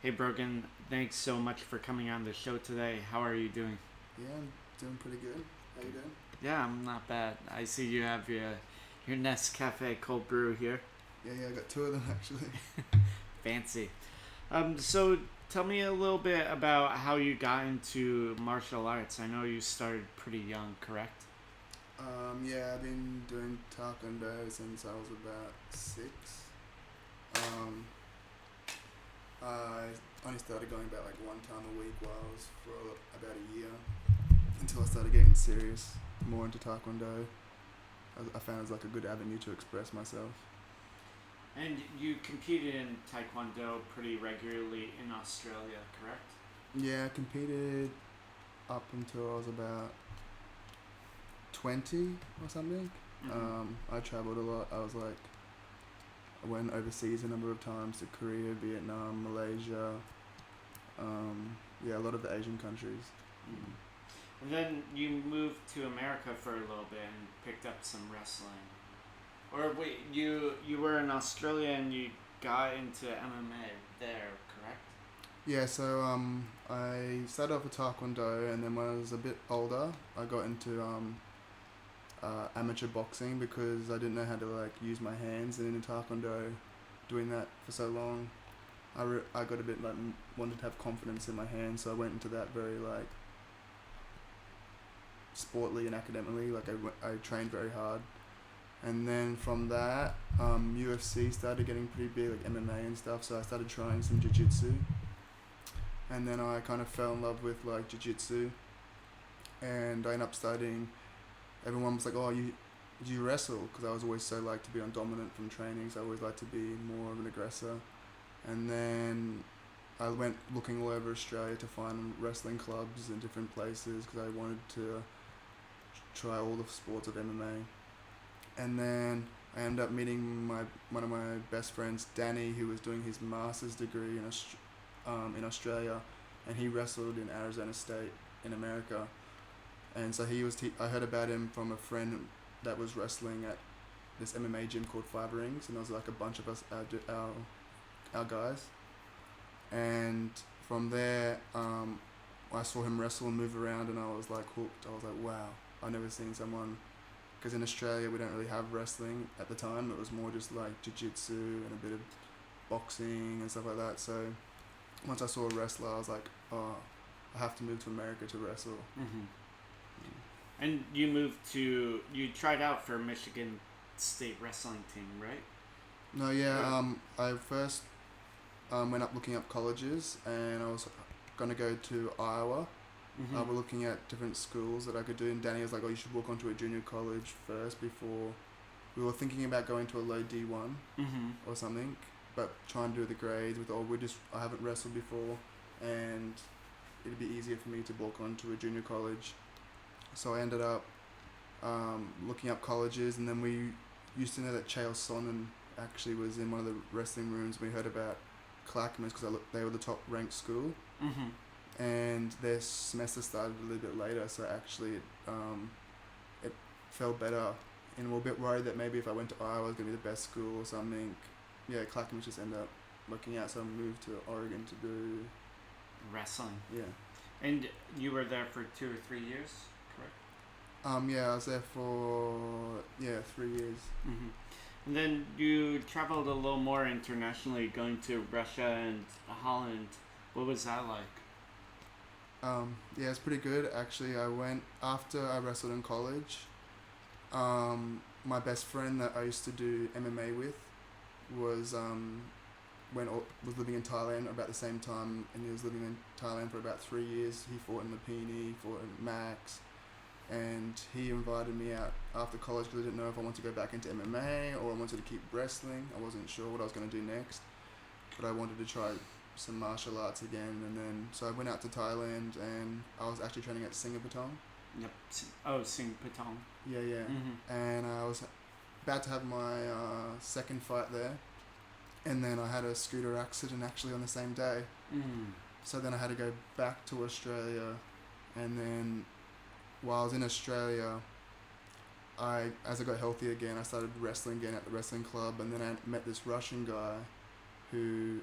Hey Brogan, thanks so much for coming on the show today. How are you doing? Yeah, I'm doing pretty good. How you doing? Yeah, I'm not bad. I see you have your Nescafe cold brew here. Yeah, I got two of them actually. Fancy. So tell me a little bit about how you got into martial arts. I know you started pretty young, correct? Yeah, I've been doing taekwondo since I was about 6. Um, I only started going about like one time a week while I was for about a year until I started getting serious more into taekwondo. I found it was like a good avenue to express myself. And you competed in Taekwondo pretty regularly in Australia, correct? Yeah, I competed up until I was about 20 or something. Mm-hmm. I traveled a lot. I went overseas a number of times to Korea, Vietnam, Malaysia. Yeah, a lot of the Asian countries. Mm-hmm. And then you moved to America for a little bit and picked up some wrestling. Or wait, you were in Australia and you got into MMA there, correct? Yeah, so I started off with Taekwondo, and then when I was a bit older, I got into amateur boxing because I didn't know how to like use my hands, and in Taekwondo, doing that for so long, I got a bit like wanted to have confidence in my hands, so I went into that very like sportly and academically. I trained very hard, and then from that, UFC started getting pretty big, like MMA and stuff. So I started trying some jiu-jitsu, and then I kind of fell in love with like jiu-jitsu, and I ended up studying. Everyone was like, "Oh, you wrestle?" Because I was always so like to be on dominant from training. So I always like to be more of an aggressor, and then I went looking all over Australia to find wrestling clubs in different places because I wanted to try all the sports of MMA. And then I ended up meeting one of my best friends, Danny, who was doing his master's degree in Australia, and he wrestled in Arizona State in America. And so I heard about him from a friend that was wrestling at this MMA gym called Five Rings, and there was like a bunch of us, our guys. And from there, I saw him wrestle and move around, and I was like hooked. I was like, wow, I've never seen someone. Because in Australia, we don't really have wrestling at the time. It was more just like jiu-jitsu and a bit of boxing and stuff like that. So once I saw a wrestler, I was like, oh, I have to move to America to wrestle. Mm-hmm. And you tried out for Michigan State wrestling team, right? No, yeah. I first went up looking up colleges, and I was gonna go to Iowa. Mm-hmm. We're looking at different schools that I could do, and Danny was like, "Oh, you should walk onto a junior college first before." We were thinking about going to a low D1 Mm-hmm. or something, but trying to do the grades with all. I haven't wrestled before, and it'd be easier for me to walk onto a junior college. So I ended up looking up colleges, and then we used to know that Chael Sonnen actually was in one of the wrestling rooms. We heard about Clackamas because they were the top ranked school, Mm-hmm. and their semester started a little bit later. So actually, it felt better, and we're a bit worried that maybe if I went to Iowa, it was gonna be the best school or something. Yeah, Clackamas just ended up working out, so I moved to Oregon to do Wrestling. yeah. And you were there for 2 or 3 years, correct? Yeah, I was there for 3 years. Mm-hmm. And then you traveled a little more internationally, going to Russia and Holland. What was that like? Yeah, it's pretty good actually. I went after I wrestled in college. My best friend that I used to do MMA with was was living in Thailand about the same time, and he was living in Thailand for about 3 years. He fought in Lapini, fought in Max, and he invited me out after college because I didn't know if I wanted to go back into MMA or I wanted to keep wrestling. I wasn't sure what I was going to do next, but I wanted to try some martial arts again. And then so I went out to Thailand, and I was actually training at Singapore. Yep. Oh, Sing Patong. Yeah, yeah. Mm-hmm. And I was about to have my second fight there, and then I had a scooter accident actually on the same day. Mm-hmm. So then I had to go back to Australia, and then while I was in Australia, as I got healthy again, I started wrestling again at the wrestling club, and then I met this Russian guy who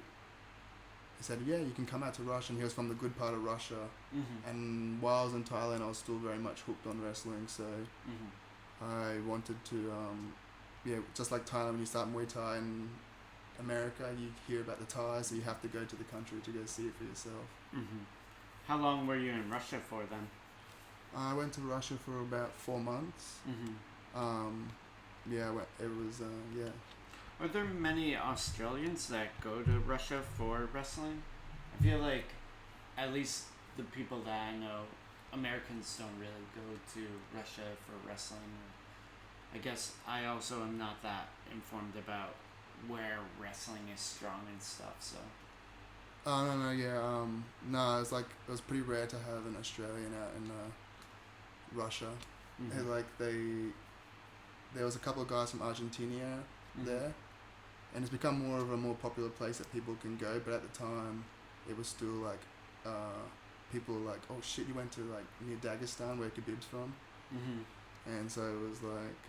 he said, yeah, you can come out to Russia, and he was from the good part of Russia. Mhm. And while I was in Thailand, I was still very much hooked on wrestling, so Mhm. I wanted to, just like Thailand, when you start Muay Thai in America, you hear about the Thai, so you have to go to the country to go see it for yourself. Mhm. How long were you in Russia for then? I went to Russia for about 4 months. Mhm. It was, yeah. Are there many Australians that go to Russia for wrestling? I feel like, at least the people that I know, Americans don't really go to Russia for wrestling. I guess I also am not that informed about where wrestling is strong and stuff. So. Oh, no, yeah, no, it's like, it was pretty rare to have an Australian out in, Russia. Mhm. And, like, there was a couple of guys from Argentina Mhm. there, and it's become more of a more popular place that people can go, but at the time, it was still, like, people were like, oh shit, you went to, like, near Dagestan, where Khabib's from, Mhm. and so it was, like,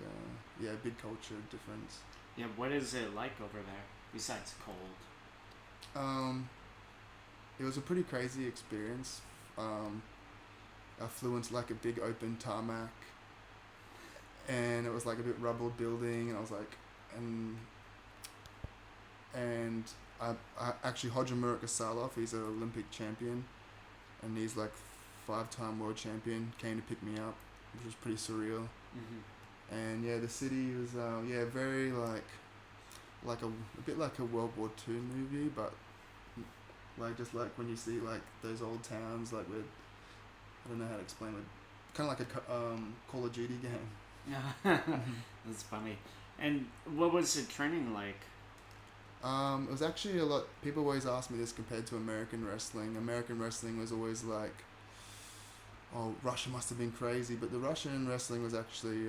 big culture difference. Yeah. What is it like over there besides cold? It was a pretty crazy experience. I flew into, like, a big open tarmac, and it was, like, a bit rubble building, and I was like, and I actually Hodjamurek Asalov, he's an Olympic champion, and he's, like, 5-time world champion, came to pick me up, which was pretty surreal. Mhm. And yeah, the city was very like a bit like a World War II movie, but like just like when you see like those old towns, like with, I don't know how to explain it, kind of like a Call of Duty game. That's funny. And what was the training like? It was actually a lot. People always ask me this compared to American wrestling. American wrestling was always like, oh, Russia must have been crazy, but the Russian wrestling was actually.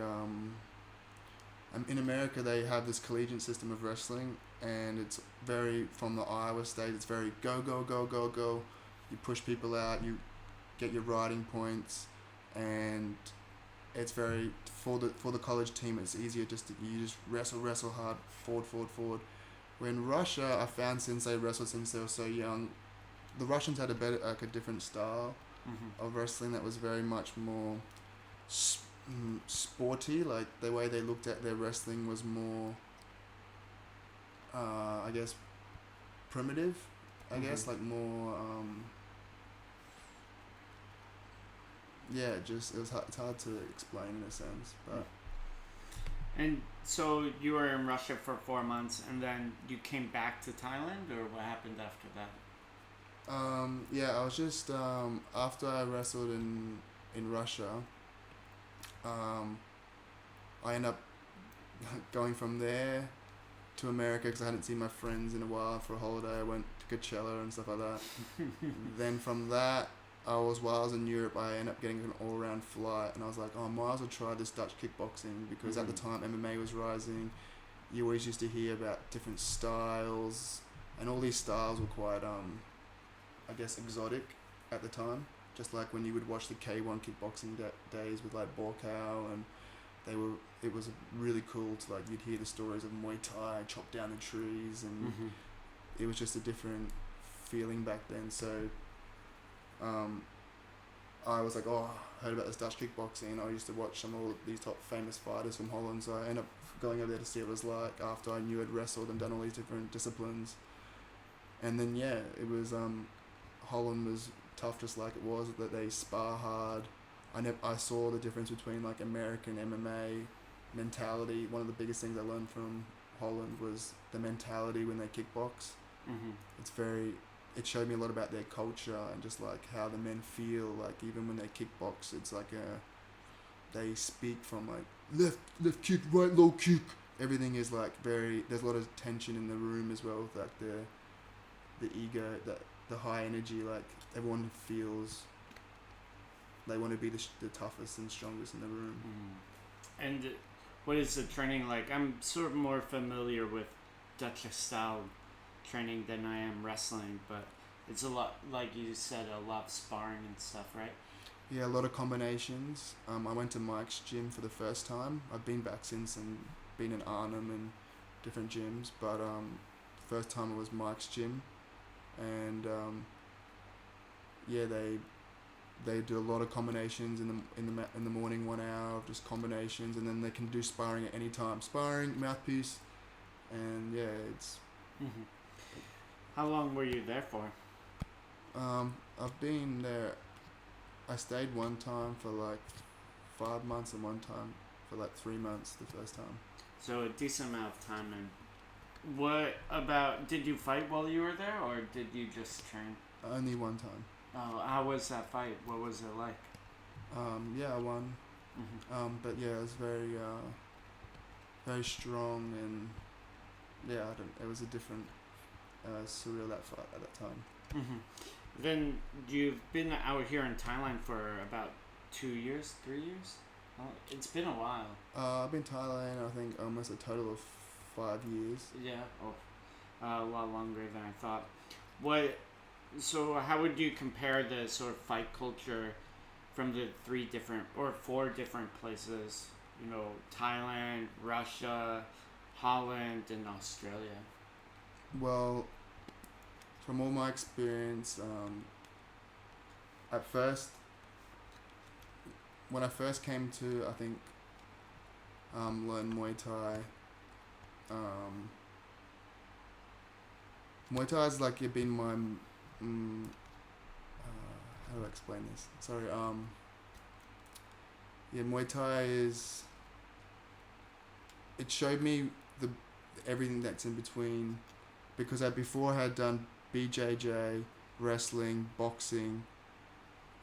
In America, they have this collegiate system of wrestling, and it's very from the Iowa state. It's very go go go go go. You push people out. You get your riding points, and it's very for the college team. It's easier you just wrestle hard, forward. When Russia, I found since they wrestled since they were so young, the Russians had a different style Mhm. of wrestling that was very much more sporty. Like the way they looked at their wrestling was more, I guess, primitive. I guess Mhm. like more, just it's hard to explain in a sense, but. And so you were in Russia for 4 months, and then you came back to Thailand, or what happened after that? I was just after I wrestled in Russia. I ended up going from there to America because I hadn't seen my friends in a while for a holiday. I went to Coachella and stuff like that. Then from that, while I was in Europe, I ended up getting an all-round flight, and I was like, oh, I might as well try this Dutch kickboxing because at the time MMA was rising. You always used to hear about different styles, and all these styles were quite, I guess, exotic at the time. Just like when you would watch the K1 kickboxing days with like Borkow, and it was really cool to like, you'd hear the stories of Muay Thai, chop down the trees, and Mhm. it was just a different feeling back then. So, I was like, oh, I heard about this Dutch kickboxing. I used to watch some of these top famous fighters from Holland, so I ended up going over there to see what it was like after I knew I'd wrestled and done all these different disciplines. And then it was Holland was tough, just like it was that they spar hard. I saw the difference between like American MMA mentality. One of the biggest things I learned from Holland was the mentality when they kickbox. Mhm. It showed me a lot about their culture and just like how the men feel. Like even when they kickbox, it's like they speak from like left kick, right low kick. Everything is like there's a lot of tension in the room as well with like the ego, the high energy. Like everyone feels they want to be the toughest and strongest in the room. Mhm. And what is the training like? I'm sort of more familiar with Dutch style training than I am wrestling, but it's a lot, like you said, a lot of sparring and stuff, right? Yeah, a lot of combinations. I went to Mike's gym for the first time. I've been back since and been in Arnhem and different gyms, but first time it was Mike's gym, and yeah, they do a lot of combinations in the morning, 1 hour of just combinations, and then they can do sparring at any time. Sparring, mouthpiece, and yeah, it's. Hmm. How long were you there for? I've been there. I stayed one time for like 5 months, and one time for like 3 months the first time. So a decent amount of time. And what about? Did you fight while you were there, or did you just train? Only one time. Oh, how was that fight? What was it like? Yeah, I won. Hmm. But yeah, it was very strong, and yeah, it was a different, surreal that fight at that time. Hmm. Then you've been out here in Thailand for about 2 years, 3 years. Oh, it's been a while. I've been Thailand, I think, almost a total of 5 years. Yeah. Oh, a lot longer than I thought. What? So how would you compare the sort of fight culture from the 4 different places? Thailand, Russia, Holland, and Australia. Well, from all my experience, at first, when I first came to, I think, learn Muay Thai, Muay Thai is like you've been my, how do I explain this? Sorry, yeah, Muay Thai is, it showed me the everything that's in between, because before I had done BJJ, wrestling, boxing,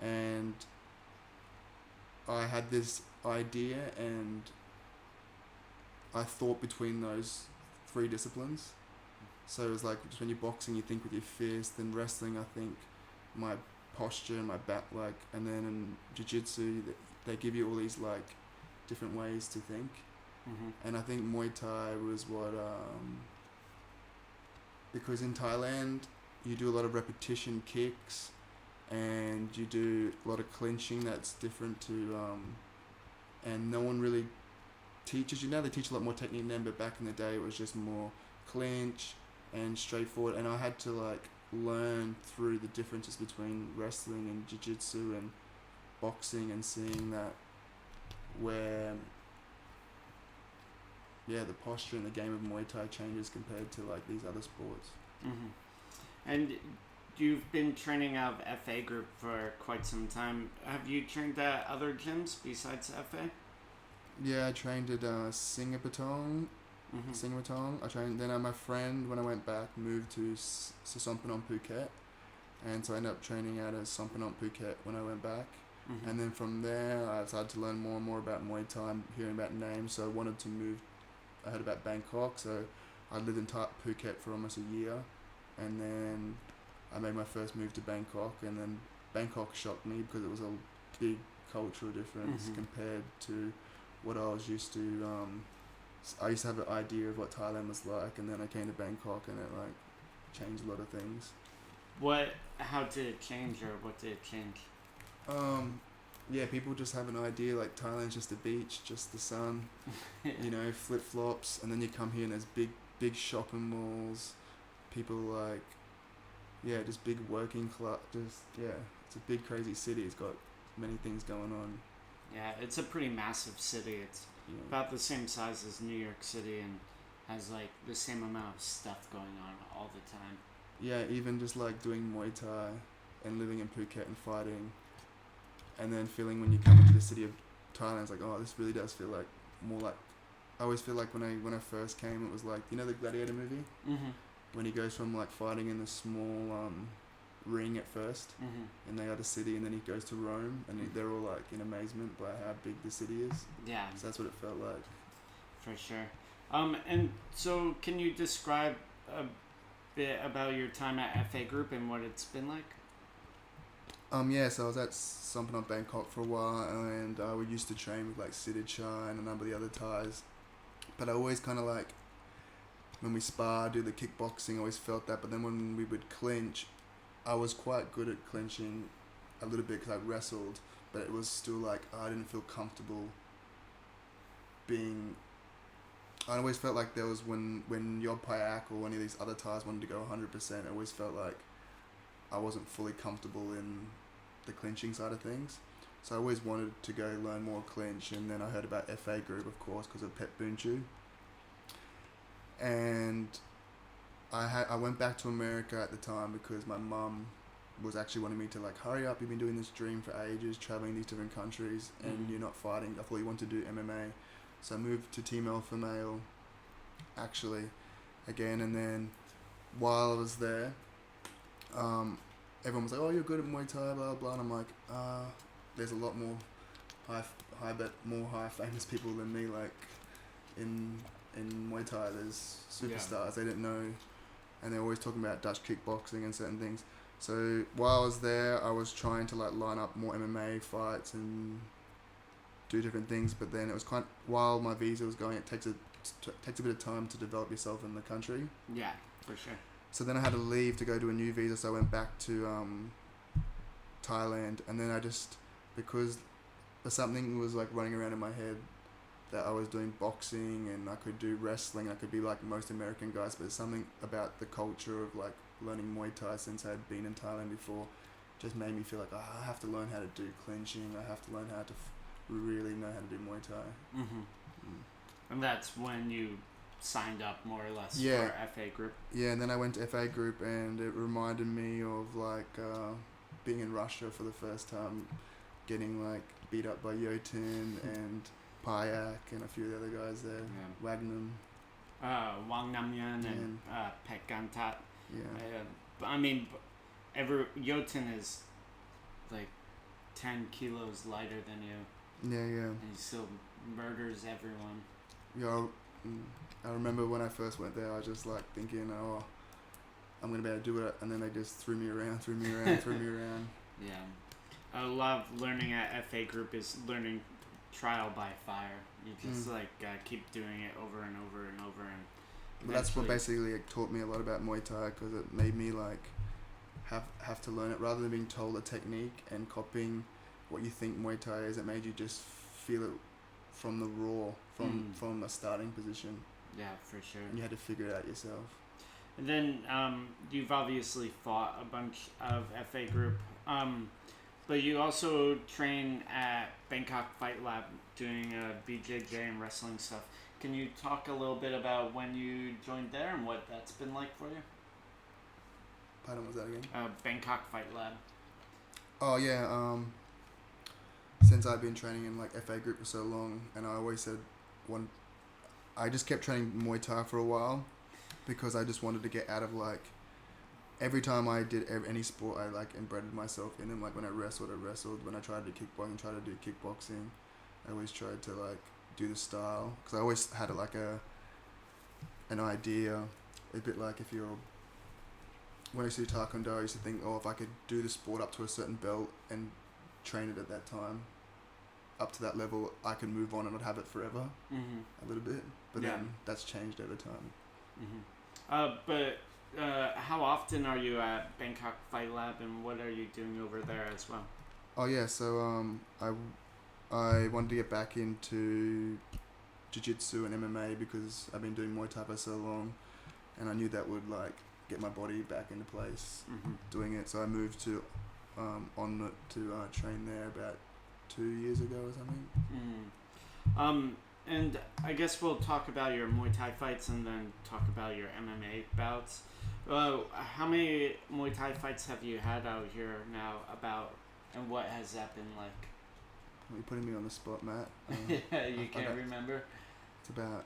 and I had this idea, and I thought between those 3 disciplines. So it was like, just when you're boxing, you think with your fist, then wrestling, I think my posture, my back, like, and then in jiu-jitsu, they give you all these like different ways to think. Mm-hmm. And I think Muay Thai was what, because in Thailand, you do a lot of repetition kicks, and you do a lot of clinching that's different to, and no one really teaches you. Now they teach a lot more technique then, but back in the day it was just more clinch and straightforward, and I had to like learn through the differences between wrestling and jiu-jitsu and boxing, and seeing that where, yeah, the posture in the game of Muay Thai changes compared to like these other sports. Mm-hmm. And you've been training out of FA group for quite some time. Have you trained at other gyms besides FA? Yeah, I trained at Singapore. Mm-hmm. I trained. Then my friend, when I went back, moved to Sompanont, Phuket, and so I ended up training out at Sompanont, Phuket when I went back. Mm-hmm. And then from there, I started to learn more and more about Muay Thai, hearing about names. So I wanted to move. I heard about Bangkok, so I lived in Phuket for almost a year, and then I made my first move to Bangkok, and then Bangkok shocked me because it was a big cultural difference Mm-hmm. compared to what I was used to. I used to have an idea of what Thailand was like, and then I came to Bangkok, and it like changed a lot of things. How did it change, or what did it change? Yeah, people just have an idea like Thailand's just a beach, just the sun, flip flops, and then you come here and there's big shopping malls, people like, yeah, just big working club, it's a big crazy city. It's got many things going on. Yeah, it's a pretty massive city. It's about the same size as New York City, and has like the same amount of stuff going on all the time. Yeah, even just like doing Muay Thai and living in Phuket and fighting, and then feeling when you come into the city of Thailand, it's like, oh, this really does feel like more like. I always feel like when I first came, it was like, the Gladiator movie, Mm-hmm. when he goes from like fighting in the small ring at first Mm-hmm. in the other city, and then he goes to Rome, and they're all like in amazement by how big the city is. Yeah, So that's what it felt like. for sure. And so, can you describe a bit about your time at FA Group and what it's been like? Yeah, so I was at Sompanont, Bangkok for a while, and we used to train with like Siddhi Chai and a number of the other Thais. But I always kind of like, when we spar, do the kickboxing, I always felt that. But then when we would clinch, I was quite good at clinching a little bit because I wrestled, but it was still like, I didn't feel comfortable being. I always felt like there was when Yob Payak or any of these other Thais wanted to go 100%, I always felt like I wasn't fully comfortable in the clinching side of things. So I always wanted to go learn more clinch, and then I heard about FA Group, of course, because of Pep Bunchu. And I went back to America at the time because my mum was actually wanting me to like, hurry up, you've been doing this dream for ages, traveling these different countries, and you're not fighting. I thought you wanted to do MMA. So I moved to Team Alpha Male, actually, again, and then while I was there, everyone was like, oh, you're good at Muay Thai, blah, blah, and I'm like, there's a lot more high famous people than me, like, in Muay Thai, there's superstars they didn't know, and they're always talking about Dutch kickboxing and certain things. So while I was there, I was trying to like line up more MMA fights and do different things, but then it was while my visa was going, it takes a bit of time to develop yourself in the country. Yeah, for sure. So then I had to leave to go to a new visa, so I went back to Thailand, and then because something was like running around in my head that I was doing boxing and I could do wrestling, I could be like most American guys, but there's something about the culture of like learning Muay Thai since I had been in Thailand before just made me feel like, I have to learn how to do clinching, I have to learn how to really know how to do Muay Thai. And that's when you signed up more or less for FA Group? Yeah, and then I went to FA Group, and it reminded me of like being in Russia for the first time, getting like beat up by Yotin and Payak and a few of the other guys there. Wagnum. Wang Namyan and Pek Gantat. Yeah. I mean, Yotin is like 10 kilos lighter than you. Yeah. And he still murders everyone. Yeah, I remember when I first went there, I was just like thinking, oh, I'm going to be able to do it. And then they just threw me around. Yeah. A lot of learning at FA Group is learning trial by fire. You just keep doing it over and over and over, and but that's what basically taught me a lot about Muay Thai, because it made me like have to learn it rather than being told a technique and copying what you think Muay Thai is. It made you just feel it from the raw, from a starting position. Yeah, for sure. And you had to figure it out yourself. And then you've obviously fought a bunch of FA Group. But you also train at Bangkok Fight Lab doing BJJ and wrestling stuff. Can you talk a little bit about when you joined there and what that's been like for you? Pardon, what was that again? Bangkok Fight Lab. Oh, yeah. Since I've been training in like FA Group for so long, and I always said I just kept training Muay Thai for a while because I just wanted to get out of like, every time I did any sport, I like embedded myself in them. Like when I wrestled. When I tried to do kickboxing. I always tried to like do the style, because I always had like an idea, a bit like when I used to do Taekwondo, I used to think, if I could do the sport up to a certain belt and train it at that time, up to that level, I could move on and I'd have it forever, a little bit. But then that's changed over time. But how often are you at Bangkok Fight Lab, and what are you doing over there as well? Oh yeah, so I wanted to get back into jiu-jitsu and MMA because I've been doing Muay Thai for so long, and I knew that would like get my body back into place doing it. So I moved to train there about 2 years ago or something. And I guess we'll talk about your Muay Thai fights and then talk about your MMA bouts. How many Muay Thai fights have you had out here now, and what has that been like? You're putting me on the spot, Matt. Yeah, you can't remember? It's about,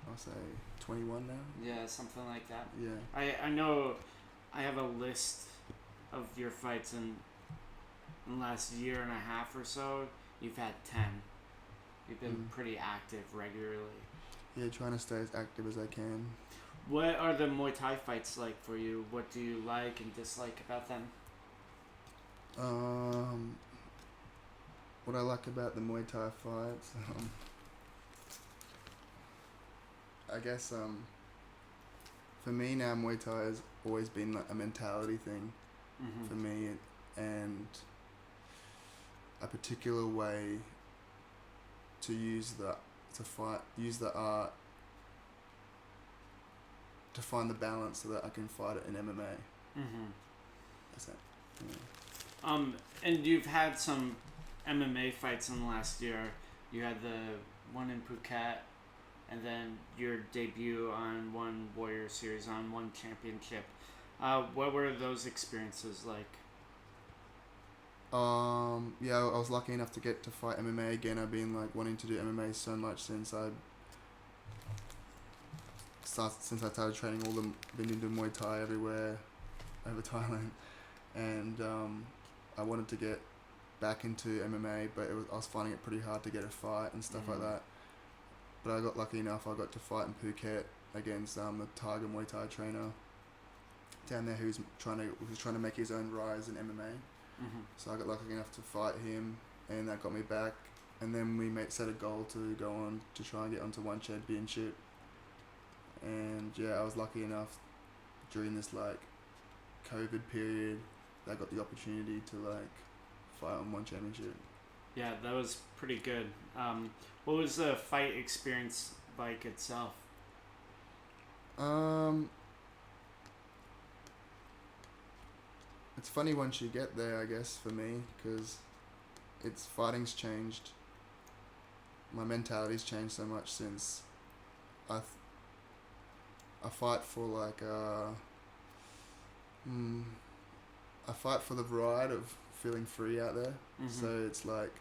I'll say, 21 now. Yeah, something like that. Yeah. I know I have a list of your fights, and in the last year and a half or so, you've had 10. You've been pretty active regularly. Yeah, trying to stay as active as I can. What are the Muay Thai fights like for you? What do you like and dislike about them? What I like about the Muay Thai fights, I guess for me now, Muay Thai has always been like a mentality thing for me, and a particular way to use the art to find the balance so that I can fight it in MMA. 100%. Yeah. And you've had some MMA fights in the last year. You had the one in Phuket, and then your debut on one Warrior Series, on one championship. What were those experiences like? Yeah, I was lucky enough to get to fight MMA again. I've been like wanting to do MMA so much since I started training. Been into Muay Thai everywhere over Thailand, and I wanted to get back into MMA, but I was finding it pretty hard to get a fight and stuff like that. But I got lucky enough. I got to fight in Phuket against the Tiger Muay Thai trainer down there who's trying to make his own rise in MMA. So I got lucky enough to fight him, and that got me back. And then we set a goal to go on to try and get onto one championship. And yeah, I was lucky enough during this like COVID period that I got the opportunity to like fight on one championship. Yeah, that was pretty good. What was the fight experience like itself? It's funny once you get there, I guess, for me, because fighting's changed. My mentality's changed so much since I fight for like I fight for the ride of feeling free out there. So it's like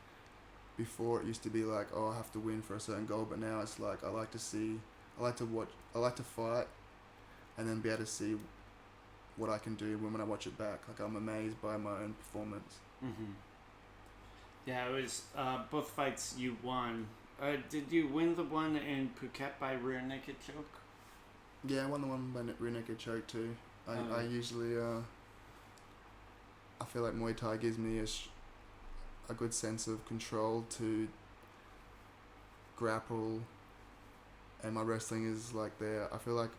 before it used to be like, oh, I have to win for a certain goal, but now it's like I like to fight and then be able to see what I can do when I watch it back. Like I'm amazed by my own performance. Yeah, it was both fights you won. Did you win the one in Phuket by rear naked choke? Yeah, I won the one by rear naked choke too. I usually I feel like Muay Thai gives me a good sense of control to grapple, and my wrestling is like there. I feel like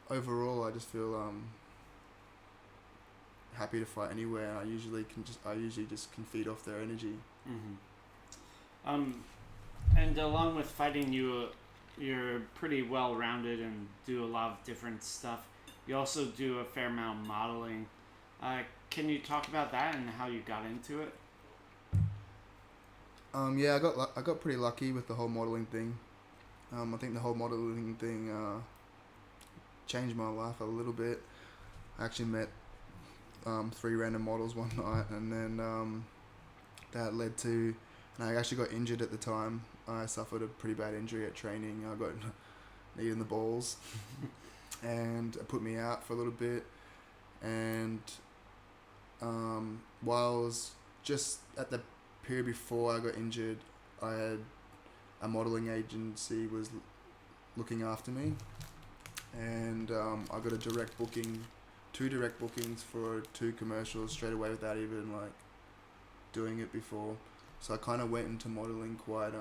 overall I just feel happy to fight anywhere, and I usually just can feed off their energy. And along with fighting, you're pretty well rounded and do a lot of different stuff. You also do a fair amount of modeling. Can you talk about that and how you got into it? Yeah, I got pretty lucky with the whole modeling thing. I think the whole modeling thing changed my life a little bit. I actually met 3 random models one night, and then that led to, and I actually got injured at the time. I suffered a pretty bad injury at training. I got knee in the balls, and it put me out for a little bit. And while I was just at the period before I got injured, I had a modeling agency was looking after me, and I got a direct booking, 2 direct bookings for 2 commercials straight away without even like doing it before. So I kind of went into modeling quite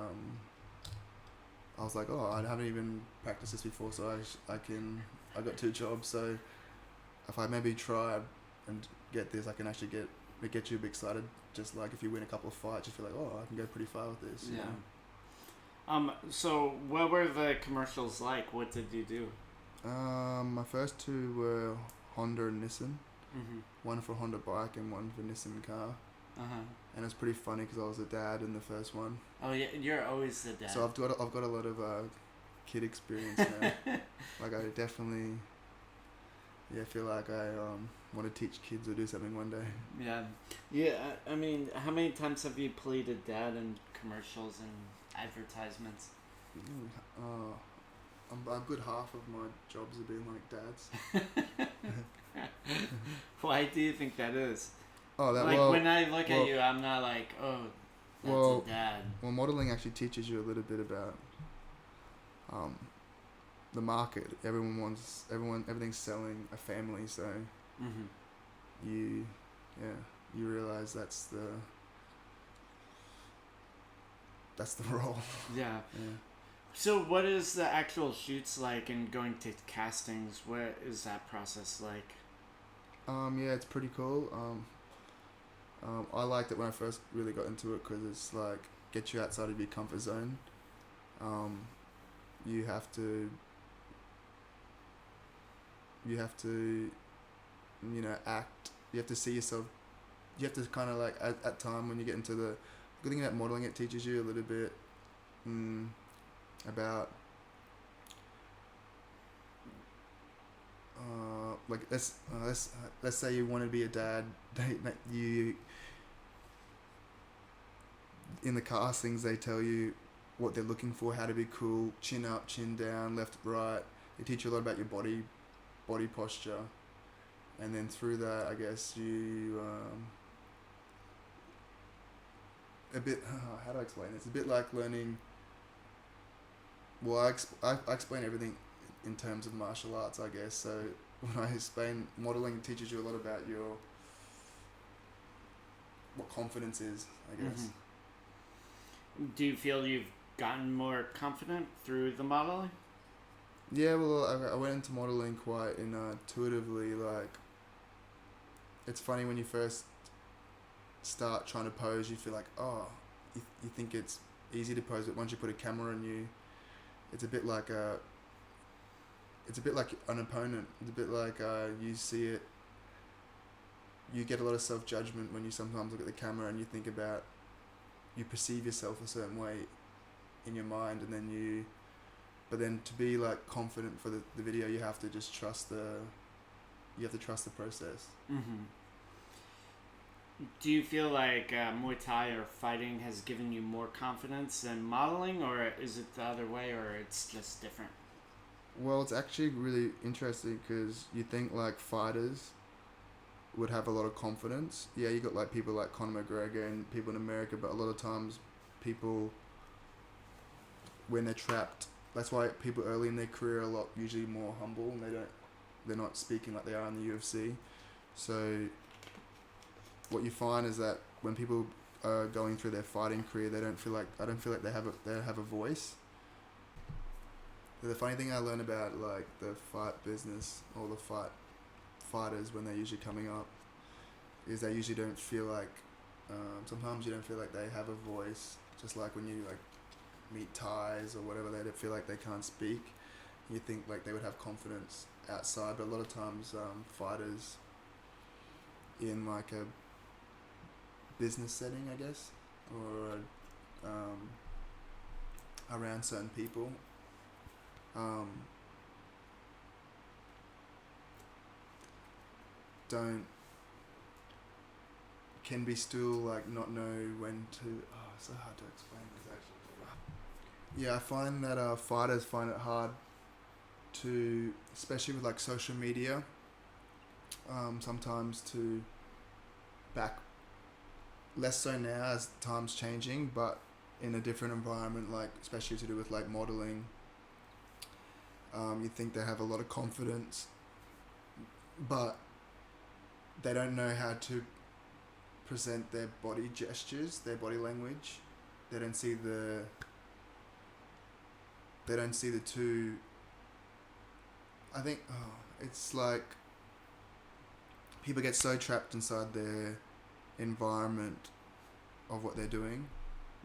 I was like, oh, I haven't even practiced this before, so I got 2 jobs, so if I maybe try and get this, I can actually get you a bit excited. Just like if you win a couple of fights, you feel like, oh, I can go pretty far with this. Yeah. So what were the commercials like? What did you do? My first 2 were Honda and Nissan. One for Honda bike and one for Nissan car. And it's pretty funny because I was a dad in the first one. Oh yeah, you're always the dad. So I've got a lot of kid experience now. Like I definitely feel like I want to teach kids or do something one day. Yeah. I mean, how many times have you played a dad in commercials and advertisements? A good half of my jobs have been like dads. Why do you think that is? When I look at you, I'm not like, oh, that's a dad. Well, modeling actually teaches you a little bit about the market. Everything's selling a family, so you realize that's the role. Yeah. So what is the actual shoots like and going to castings? What is that process like? It's pretty cool. I liked it when I first really got into it because it's like get you outside of your comfort zone. You have to act you have to see yourself. You have to kind of like at time when you get into the good thing about modeling, it teaches you a little bit about like let's say you want to be a dad. You in the castings they tell you what they're looking for, how to be cool, chin up, chin down, left, right. They teach you a lot about your body posture, and then through that, I guess you a bit. How do I explain this? It's a bit like learning. Well, I explain everything in terms of martial arts, I guess. So when I explain modeling, it teaches you a lot about what confidence is, I guess. Mm-hmm. Do you feel you've gotten more confident through the modeling? Yeah, well, I went into modeling quite intuitively. Like, it's funny when you first start trying to pose, you feel like, oh, you think it's easy to pose, but once you put a camera on you, it's a bit like an opponent. It's a bit like you see it. You get a lot of self-judgment when you sometimes look at the camera and you perceive yourself a certain way in your mind, and then but then to be like confident for the video, you have to just trust the process. Mm-hmm. Do you feel like Muay Thai or fighting has given you more confidence than modeling, or is it the other way, or it's just different? Well, it's actually really interesting because you think like fighters would have a lot of confidence. Yeah, you got like people like Conor McGregor and people in America, but a lot of times people, when they're trapped, that's why people early in their career are usually more humble, and they're not speaking like they are in the UFC. So what you find is that when people are going through their fighting career, I don't feel like they have a voice. The funny thing I learned about like the fight business or the fighters when they're usually coming up is they usually don't feel like sometimes you don't feel like they have a voice, just like when you like meet Thais or whatever, they don't feel like they can't speak. You think like they would have confidence outside, but a lot of times fighters in like a business setting, I guess, or around certain people, can be still like not know when to. Oh, it's so hard to explain this actually. Yeah, I find that fighters find it hard to, especially with like social media, sometimes to back. Less so now as time's changing, but in a different environment, like especially to do with like modeling, you think they have a lot of confidence, but they don't know how to present their body gestures, their body language. They don't see the two. I think it's like people get so trapped inside their environment of what they're doing,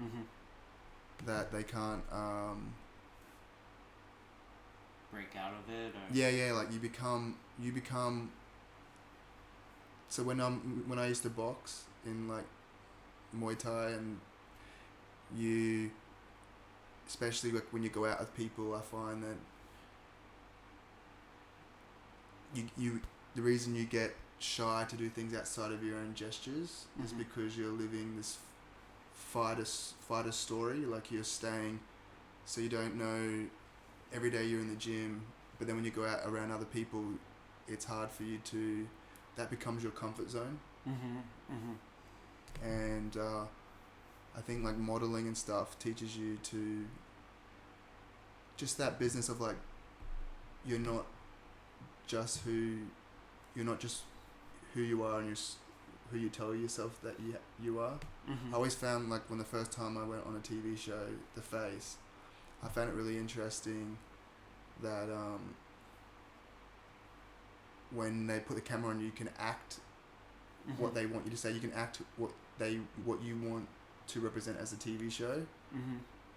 mm-hmm. that they can't break out of it, or yeah like you become so when I used to box in like Muay Thai, and you especially like when you go out with people, I find that you the reason you get shy to do things outside of your own gestures is because you're living this fighter story. Like you're staying, so you don't know. Every day you're in the gym, but then when you go out around other people, it's hard for you to. That becomes your comfort zone. And I think like modeling and stuff teaches you to. Just that business of like, you're not just who you are, and who you tell yourself that you are. I always found like when the first time I went on a TV show, The Face, I found it really interesting that when they put the camera on you, can act what they want you to say. You can act what you want to represent as a TV show,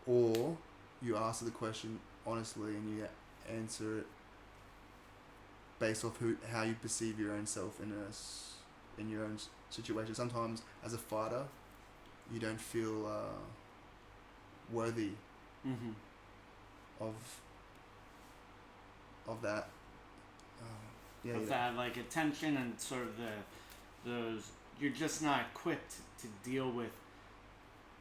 or you answer the question honestly and you answer it based off how you perceive your own self in your own situation. Sometimes as a fighter, you don't feel worthy Mm-hmm. of that. Yeah, Of that like attention and sort of those you're just not equipped to deal with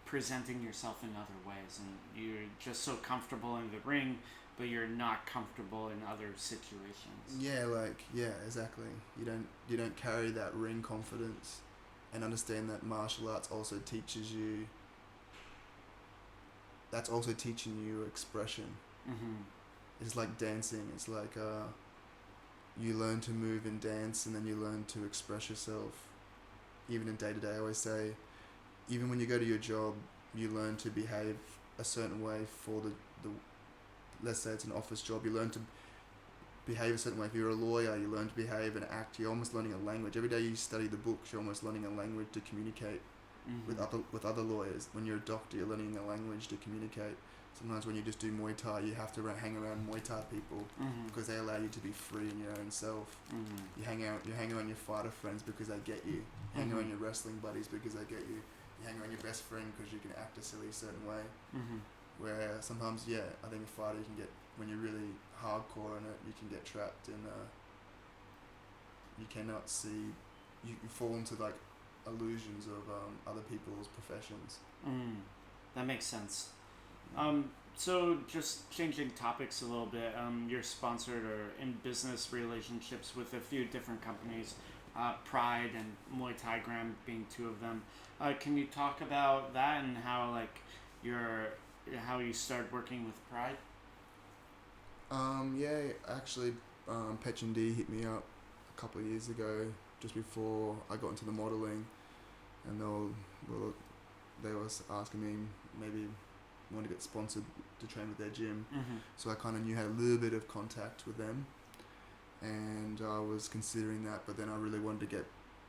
presenting yourself in other ways, and you're just so comfortable in the ring, but you're not comfortable in other situations. Yeah, exactly. You don't carry that ring confidence, and understand that martial arts also teaches you. That's also teaching you expression. Mm-hmm. It's like dancing. It's like you learn to move and dance, and then you learn to express yourself. Even in day to day, I always say, even when you go to your job, you learn to behave a certain way for the let's say it's an office job. You learn to behave a certain way. If you're a lawyer, you learn to behave and act. You're almost learning a language. Every day you study the books, you're almost learning a language to communicate Mm-hmm. with other lawyers. When you're a doctor, you're learning a language to communicate. Sometimes when you just do Muay Thai, you have to hang around Muay Thai people Mm-hmm. because they allow you to be free in your own self. Mm-hmm. You hang around your fighter friends because they get you. You hang Mm-hmm. around your wrestling buddies because they get you. You hang around your best friend because you can act a silly certain way. Mm-hmm. Where sometimes, I think a fighter, you can get, when you're really hardcore in it, you can get trapped in you cannot see, you fall into like illusions of other people's professions. That makes sense. So just changing topics a little bit, you're sponsored or in business relationships with a few different companies, Pride and Muay Thai Gram being two of them. Can you talk about that and how how you started working with Pride? Actually, Petch and D hit me up a couple of years ago, just before I got into the modelling, and they was asking me maybe want to get sponsored to train with their gym. Mm-hmm. So I kind of knew, had a little bit of contact with them, and I was considering that, but then I really wanted to get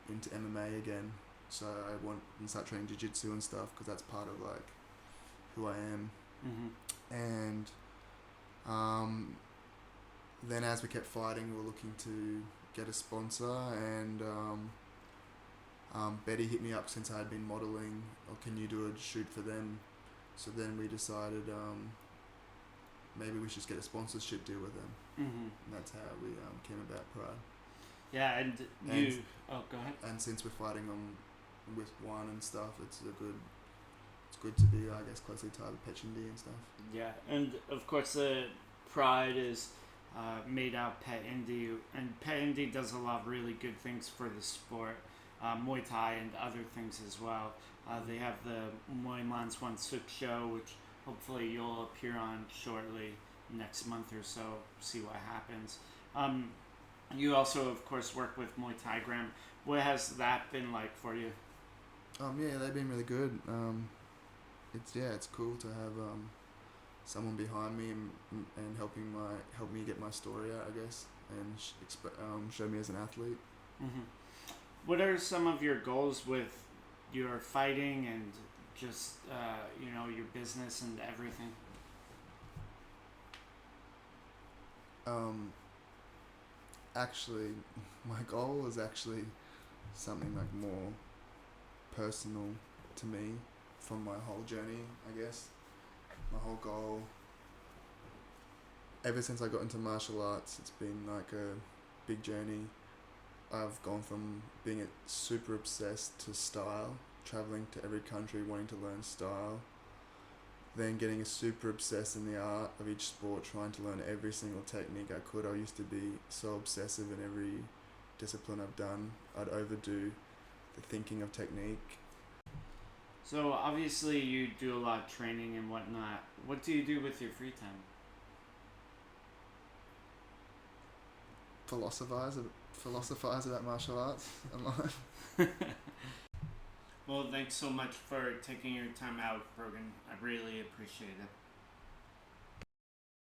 into MMA again. So I went and start training jiu-jitsu and stuff because that's part of like who I am. Mm-hmm. And then as we kept fighting, we were looking to get a sponsor, and Betty hit me up since I had been modelling, or can you do a shoot for them? So then we decided maybe we should just get a sponsorship deal with them. Mm-hmm. And that's how we came about Pride. Yeah, and you. Oh, go ahead. And since we're fighting with one and stuff, it's good to be, I guess, closely tied with Petch and D and stuff. Yeah, and of course, Pride is made out Pet Indy, and Pet Indy does a lot of really good things for the sport, Muay Thai and other things as well. They have the Muay Man Swan Suk show, which hopefully you'll appear on shortly next month or so. See what happens. You also, of course, work with Muay Thai Gram. What has that been like for you? They've been really good. It's cool to have someone behind me and help me get my story out, I guess, and show me as an athlete. Mm-hmm. What are some of your goals with your fighting and just your business and everything? Actually, my goal is actually something like more personal to me from my whole journey, I guess. My whole goal, ever since I got into martial arts, it's been like a big journey. I've gone from being super obsessed to style, traveling to every country wanting to learn style, then getting super obsessed in the art of each sport, trying to learn every single technique I could. I used to be so obsessive in every discipline I've done. I'd overdo the thinking of technique. So obviously you do a lot of training and whatnot. What do you do with your free time? Philosophize about martial arts a lot. Well, thanks so much for taking your time out, Brogan. I really appreciate it.